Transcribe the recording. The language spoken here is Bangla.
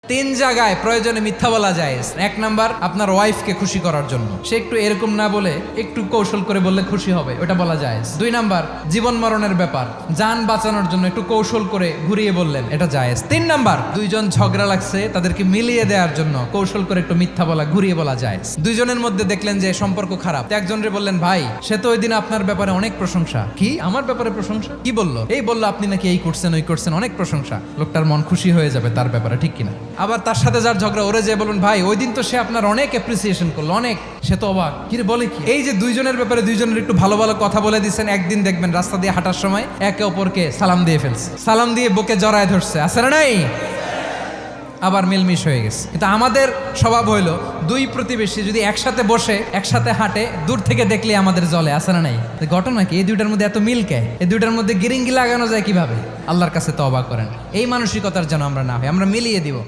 তিন জায়গায় প্রয়োজনে মিথ্যা বলা যায়। এক নাম্বার, আপনার ওয়াইফকে খুশি করার জন্য, সে একটু এরকম না বলে একটু কৌশল করে বললে খুশি হবে, ওটা বলা যায়। দুই নাম্বার, জীবন মরণের ব্যাপার, যান বাঁচানোর জন্য একটু কৌশল করে ঘুরিয়ে বললেন, এটা জায়েজ। তিন নাম্বার, দুইজন ঝগড়া লাগছে তাদেরকে মিলিয়ে দেওয়ার জন্য কৌশল করে একটু মিথ্যা বলা, ঘুরিয়ে বলা যায়। দুইজনের মধ্যে দেখলেন যে সম্পর্ক খারাপ, একজনরে বললেন, ভাই সে তো ওই দিন আপনার ব্যাপারে অনেক প্রশংসা। কি আমার ব্যাপারে প্রশংসা? কি বললো? এই বললো আপনি নাকি এই করছেন ওই করছেন, অনেক প্রশংসা। লোকটার মন খুশি হয়ে যাবে তার ব্যাপারে, ঠিক কিনা? আবার তার সাথে যার ঝগড়া, ওরে যে বলুন, ভাই ওই দিন তো সে আপনার অনেক অ্যাপ্রিসিয়েশন করলো, অনেক। সে তো অবাক, কি রে বলে কি? এই যে দুইজনের ব্যাপারে দুইজনের একটু ভালো ভালো কথা বলে দিচ্ছেন, একদিন দেখবেন রাস্তা দিয়ে হাঁটার সময় একে অপরকে সালাম দিয়ে ফেলছে, সালাম দিয়ে বুকে জড়ায় ধরছে, আছে না নাই? আবার মিলমিশ হয়ে গেছে। কিন্তু আমাদের স্বভাব হইলো, দুই প্রতিবেশী যদি একসাথে বসে একসাথে হাঁটে, দূর থেকে দেখলে আমাদের জলে, আছে না নাই? ঘটনা কি? এই দুইটার মধ্যে এত মিল কে? এই দুইটার মধ্যে গিরিঙ্গি লাগানো যায় কিভাবে? আল্লাহর কাছে তওবা করেন, এই মানসিকতার যেন আমরা না হয়, আমরা মিলিয়ে দিব।